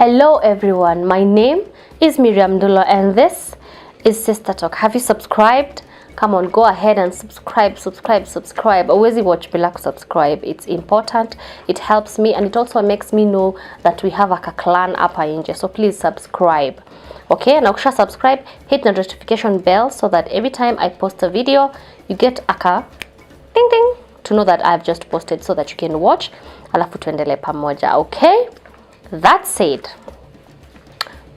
Hello everyone, my name is Miriam Dulo and this is Sister Talk. Have you subscribed? Come on, go ahead and subscribe. Always watch bila subscribe. It's important, it helps me, and it also makes me know that we have a clan hapa nje. So please subscribe. Okay, now ukisha subscribe, hit the notification bell so that every time I post a video, you get a ding ding to know that I've just posted so that you can watch. Alafu tuendelee pamoja, okay? That said,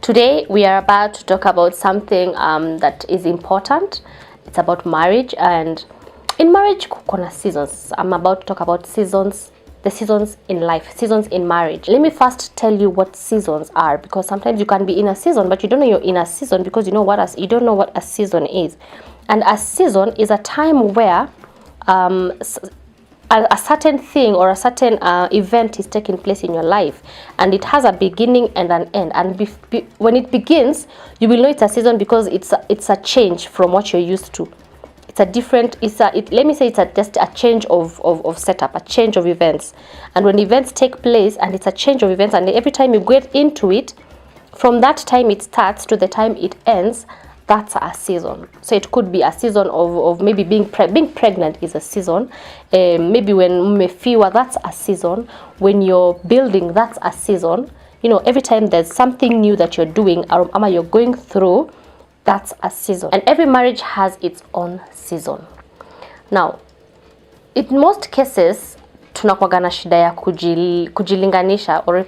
today we are about to talk about something that is important. It's about marriage, and in marriage kuna seasons. I'm about to talk about seasons, the seasons in life, seasons in marriage. Let me first tell you what seasons are, because sometimes you can be in a season but you don't know you're in a season because you don't know what a season is. And a season is a time where a certain thing or a certain event is taking place in your life, and it has a beginning and an end, and when it begins you will know it's a season because it's a change from what you're used to. It's a different, let me say it's just a change of setup, a change of events. And when events take place and it's a change of events, and every time you get into it, from that time it starts to the time it ends, that's a season. So it could be a season of maybe being pregnant is a season. Maybe when umefiwa, that's a season. When you're building, that's a season. You know, every time there's something new that you're doing or you're going through, that's a season. And every marriage has its own season. Now, in most cases, tunakuwaga na shida ya kujilinganisha, or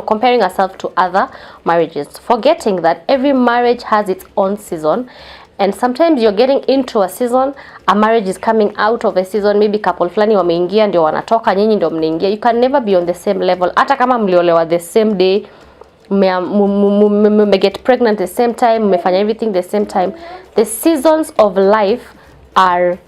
comparing ourselves to other marriages, forgetting that every marriage has its own season. And sometimes you're getting into a season, a marriage is coming out of a season, maybe couple fulani wameingia ndio wanatoka, nyinyi ndio mnaingia. You can never be on the same level. Hata kama mliolewa the same day, me get pregnant the same time, mmefanya everything the same time, the seasons of life are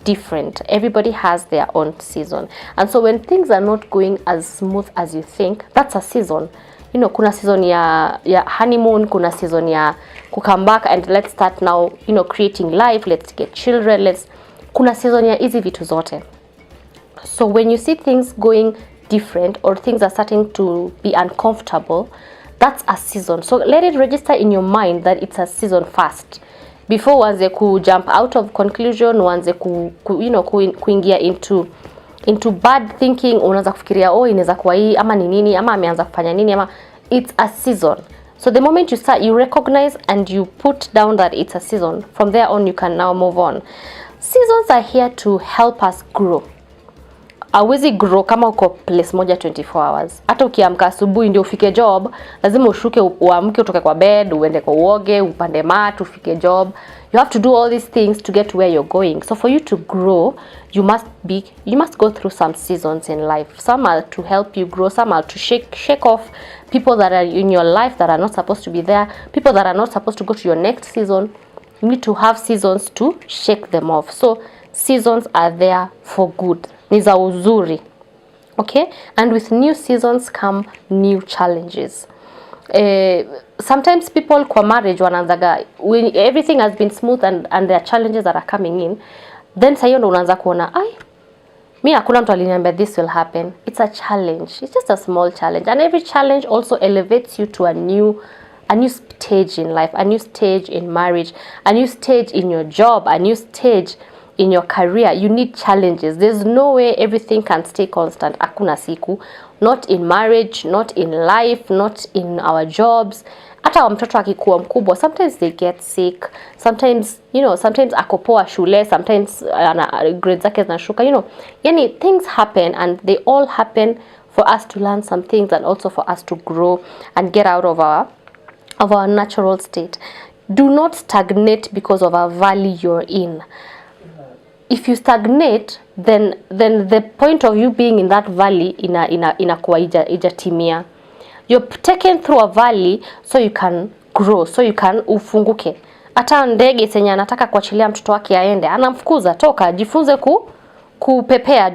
different. Everybody has their own season. And so when things are not going as smooth as you think, that's a season. You know, kuna season ya honeymoon, kuna season ya come back and let's start now, creating life, let's get children, kuna season ya hizi vitu zote. So when you see things going different or things are starting to be uncomfortable, that's a season. So let it register in your mind that it's a season first, before uanze ku jump out of conclusion, uanze kuingia into bad thinking, unaanza kufikiria inaweza kuwa hii ama ni nini ama ameanza kufanya nini ama. It's a season. So the moment you start, you recognize and you put down that it's a season, from there on you can now move on. Seasons are here to help us grow. Hauwezi grow kama uko place moja 24 hours. Hata ukiamka asubuhi ndio ufike job, lazima ushuke, uamke, utoke kwa bed, uende kwa uoge, upande mat, ufike job. You have to do all these things to get to where you're going. So for you to grow, you must go through some seasons in life. Some are to help you grow, some are to shake off people that are in your life that are not supposed to be there, people that are not supposed to go to your next season. You need to have seasons to shake them off. So seasons are there for good. Ni za uzuri. Okay? And with new seasons come new challenges. Sometimes people kwa marriage wanaanzaga, when everything has been smooth and there are challenges that are coming in, then sayo ndo unaanza kuona, mi hakuna mtu aliniambia this will happen. It's a challenge. It's just a small challenge. And every challenge also elevates you to a new stage in life, a new stage in marriage, a new stage in your job, a new stage in your career. You need challenges. There's no way everything can stay constant. Hakuna siku. Not in marriage, not in life, not in our jobs. Hata mtoto akikuwa mkubwa, sometimes they get sick. Sometimes, sometimes ako poa shule, sometimes grades zake zinashuka, Yani things happen, and they all happen for us to learn some things and also for us to grow and get out of our natural state. Do not stagnate because of a valley you're in. If you stagnate, then the point of you being in that valley inakuwa ijatimia. You're taken through a valley so you can grow, so you can ufunguke. Hata ndege senye anataka kuachilia mtoto wake aende, anamfukuza, toka, jifunze kupepea,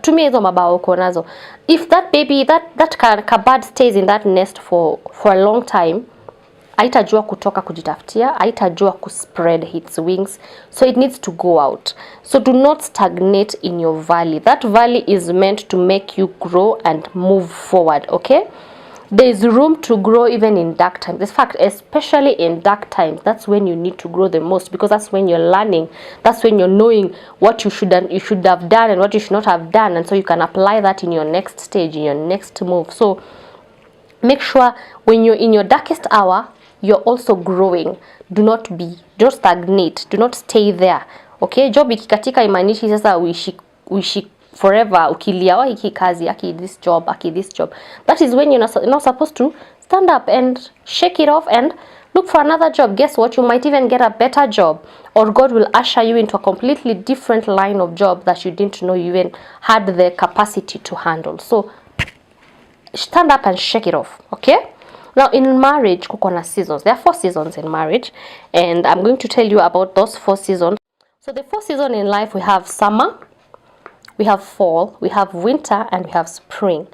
tumia hizo mabawa uko nazo. If that baby, that bird stays in that nest for a long time, haitajua kutoka kujitafutia, haitajua kuspread its wings, so it needs to go out. So do not stagnate in your valley. That valley is meant to make you grow and move forward, okay? there is room to grow even in dark times. In fact, especially in dark times, that's when you need to grow the most, because that's when you're learning, that's when you're knowing what you should have done and what you should not have done, and so you can apply that in your next stage, in your next move. So make sure when you're in your darkest hour, you're also growing. Don't stagnate, do not stay there. Okay, job ikikatika imanishi sasa uishi forever ukilia wa hiki kazi aki this job. That is when you're not supposed to stand up and shake it off and look for another job. Guess what, you might even get a better job, or God will usher you into a completely different line of job that you didn't know you even had the capacity to handle. So stand up and shake it off. Okay, now in marriage kuko na seasons. There are 4 seasons in marriage, and I'm going to tell you about those 4 seasons. So the 4 seasons in life, we have summer, we have fall, we have winter, and we have spring.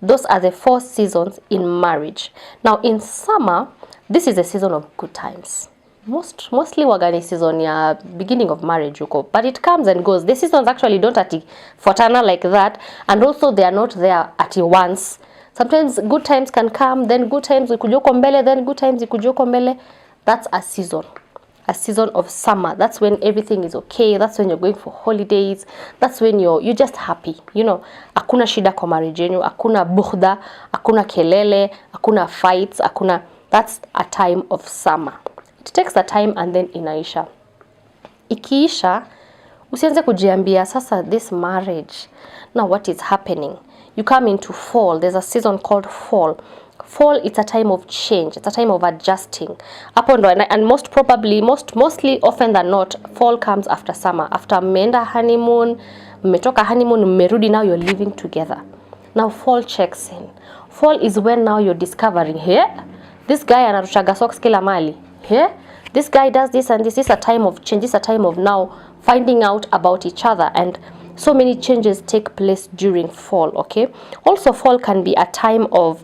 Those are the 4 seasons in marriage. Now in summer, this is a season of good times. Mostly wagani season ya beginning of marriage uko, but it comes and goes. The seasons actually don't fuatana like that, and also they are not there at once. Sometimes good times can come, then good times ikuja uko mbele, then good times ikuja uko mbele. That's a season of summer. That's when everything is okay. That's when you're going for holidays. That's when you're just happy. You know, hakuna shida kwa marriage yenu, hakuna bughda, hakuna kelele, hakuna fights, hakuna. That's a time of summer. It takes a time and then inaisha. Ikiisha, usianze kujiambia sasa this marriage, now what is happening? You come into fall. There's a season called fall. Fall, it's a time of change. It's a time of adjusting. And mostly often than not, fall comes after summer. After mmeenda honeymoon, mmetoka honeymoon, mmerudi, now you're living together. Now fall checks in. Fall is when now you're discovering, here, this guy anarushaga socks kila mali. Here, this guy does this and this. This is a time of change. This is a time of now finding out about each other, and so many changes take place during fall. Okay. Also, fall can be a time of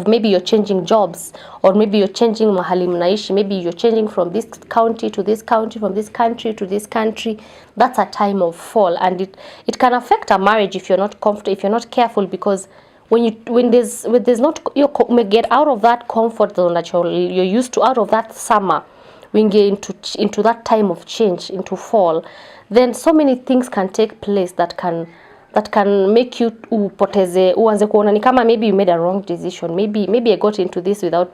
maybe you're changing jobs, or maybe you're changing mahali mnaishi. Maybe you're changing from this county to this county, from this country to this country. That's a time of fall, and it can affect a marriage if you're not comfortable, if you're not careful, because when there's not, you may get out of that comfort zone that you're used to, out of that summer, when you get into that time of change, into fall, then so many things can take place that can make you uanze kuona ni kama maybe you made a wrong decision. Maybe I got into this without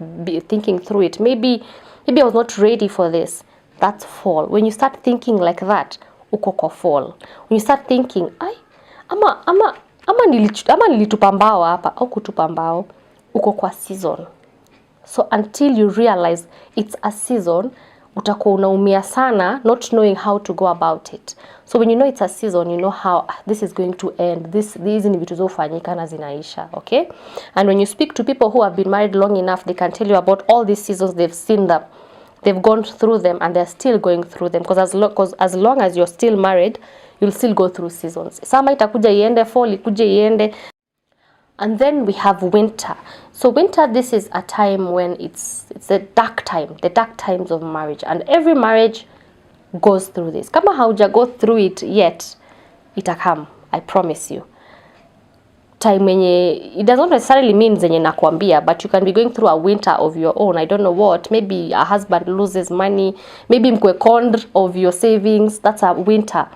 thinking through it. Maybe I was not ready for this. That's fall. When you start thinking like that, uko kwa fall. When you start thinking, ama nilitupa mbao hapa au kutupa mbao, uko kwa season. So until you realize it's a season, utakuwa unaumia sana not knowing how to go about it. So when you know it's a season, you know how this is going to end. These ni vitu zofanyika na zinaisha, okay? And when you speak to people who have been married long enough, they can tell you about all these seasons. They've seen them, they've gone through them, and they're still going through them, because as long as you're still married, you'll still go through seasons. Summer itakuja iende, fall ikuje iende. And then we have winter. So winter, this is a time when it's the dark times of marriage, and every marriage goes through this. Kama hauja go through it yet, itakam, I promise you. Time wenye, it does not necessarily mean zenye nakwambia, but you can be going through a winter of your own. I don't know what, maybe a husband loses money, maybe mkwe conned of your savings, that's a winter.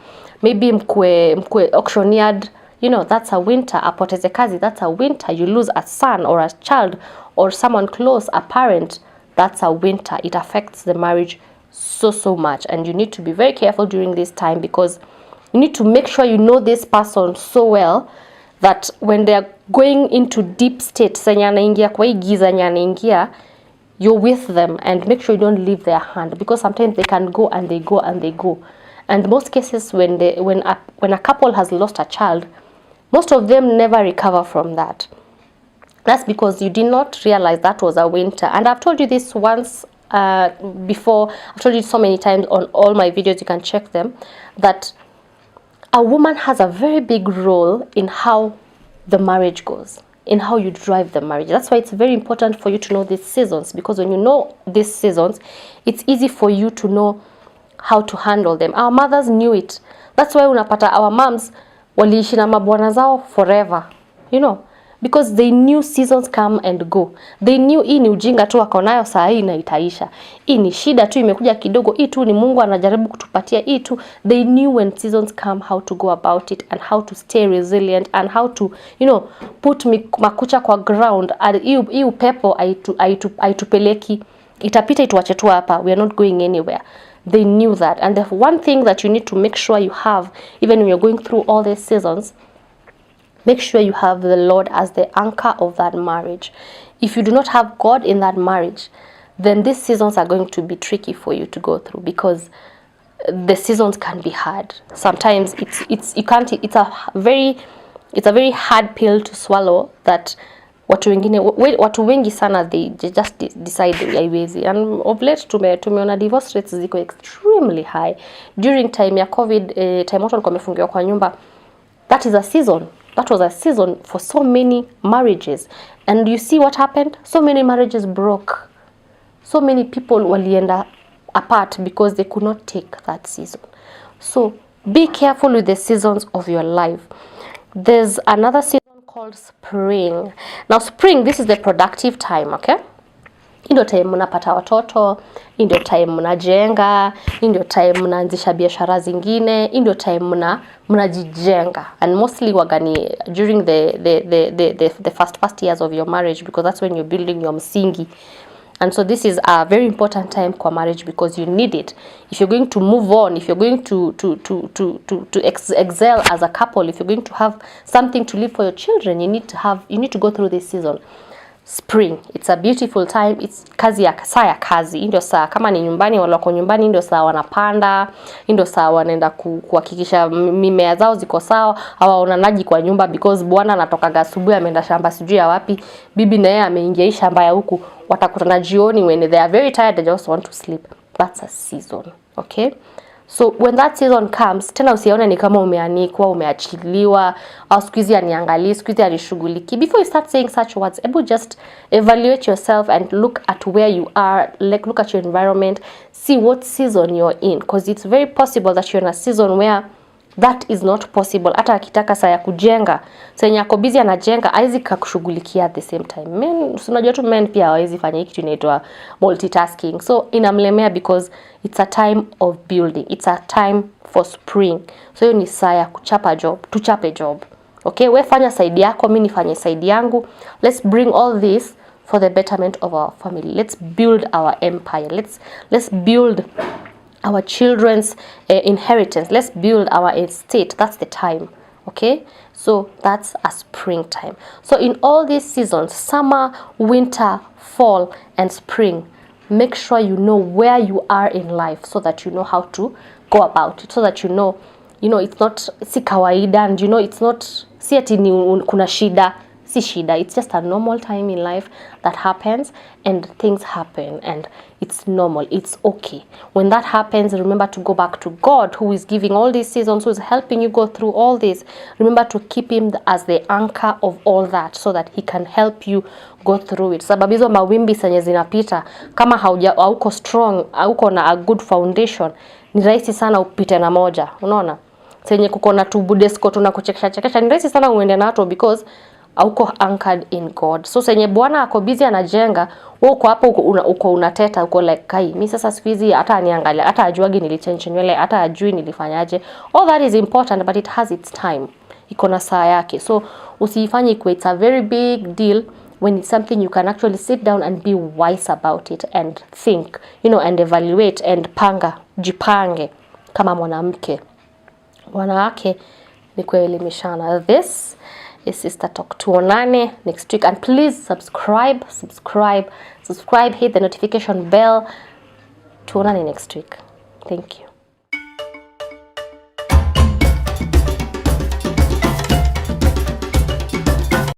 Maybe mkwe auctioneered, you know, that's a winter. Apoteze kazi, that's a winter. You lose a son or a child or someone close, a parent, that's a winter. It affects the marriage so much, and you need to be very careful during this time, because you need to make sure you know this person so well that when they are going into deep state, you're with them, and make sure you don't leave their hand, because sometimes they can go and they go and they go. And most cases when a couple has lost a child, most of them never recover from that. That's because you did not realize that was a winter. And I've told you this once before. I've told you so many times on all my videos, you can check them, that a woman has a very big role in how the marriage goes, in how you drive the marriage. That's why it's very important for you to know these seasons, because when you know these seasons, it's easy for you to know how to handle them. Our mothers knew it. That's why unapata our moms waliishi na mabwana zao forever. You know, because they knew seasons come and go. They knew hii ni ujinga tu wako nayo saa hii na itaisha. Hii ni shida tu imekuja kidogo, hii tu ni Mungu anajaribu kutupatia hii tu. They knew when seasons come how to go about it and how to stay resilient and how to, put makucha kwa ground. Hii upepo haitupeleki, itapita ituache tu hapa. We are not going anywhere. They knew that. And the one thing that you need to make sure you have, even when you're going through all these seasons, make sure you have the Lord as the anchor of that marriage. If you do not have God in that marriage, then these seasons are going to be tricky for you to go through, because the seasons can be hard. Sometimes it's a very hard pill to swallow, that watu wengi sana they just decide haiwezi. And of late tumeona divorce rates ziko extremely high. During time ya COVID, time watu walikuwa wamefungiwa kwa nyumba, that is a season. That was a season for so many marriages. And you see what happened? So many marriages broke. So many people walienda apart because they could not take that season. So be careful with the seasons of your life. There's another season called spring. Now spring, this is the productive time, okay? Hii ndio time mnapata watoto, hii ndio time mnajenga, hii ndio time mnaanzisha biashara zingine, hii ndio time mnajijenga. And mostly wagani during the first years of your marriage, because that's when you're building your msingi. And so this is a very important time for marriage, because you need it. If you're going to move on, if you're going to excel as a couple, if you're going to have something to live for your children, you need to go through this season. Spring, it's a beautiful time. It's saa ya kazi. Ndio saa kama ni nyumbani, wale wako nyumbani ndio saa wanapanda, ndio saa wanaenda kuhakikisha mimea zao ziko sawa, hawaonanaji kwa nyumba because bwana anatoka asubuhi ameenda shamba sijui ya wapi, bibi na yeye ameingia shamba ya huku, watakutana jioni when they are very tired, they just want to sleep. That's a season, okay? So when that season comes, tena usione ni kama umeanikwa, umeachiliwa, au siku hizi aniangalie, siku hizi anishughuliki. Before you start saying such words, just evaluate yourself and look at where you are, look at your environment, see what season you're in, because it's very possible that you're in a season where that is not possible. Hata akitaka saa ya kujenga, senye ako busy anajenga, haizi kukushughulikia at the same time. Men, unajua tu men pia hawezi fanya kitu inaitwa multitasking. So inamlemea because it's a time of building. It's a time for spring. So hiyo ni saa ya tuchape job. Okay, we fanya side yako, mimi nifanye side yangu. Let's bring all this for the betterment of our family. Let's build our empire. Let's build our children's inheritance. Let's build our estate. That's the time, okay? So that's a springtime. So in all these seasons, summer, winter, fall, and spring, make sure you know where you are in life, so that you know how to go about it, so that you know it's not si kawaida, and it's not si ati ni kuna shida. Si shida, it's just a normal time in life that happens, and things happen, and it's normal, it's okay. When that happens, remember to go back to God, who is giving all these seasons, who is helping you go through all this. Remember to keep him as the anchor of all that, so that he can help you go through it. Sababu hizo mawimbi zenye zinapita, kama hauko strong, hauko na a good foundation, ni rahisi sana upite na moja. Unaona? Senye kuko na tubudesko tunakuchekesha, ni rahisi sana uende nato because hauko anchored in God. So senye bwana ako busy anajenga, wewe uko hapo uko unateta, uko like kai, mimi sasa siku hizi hata aniangalia, hata ajuagi nilichange nywele, hata ajui nilifanyaje. All that is important, but it has its time. Iko na saa yake. So usifanye kwa it's a very big deal when it's something you can actually sit down and be wise about it and think, and evaluate and jipange kama mwanamke. Wanawake ni kuelimishana. This is Sister Talk. Tuonane next week, and please subscribe, hit the notification bell. Tuonane next week. Thank you.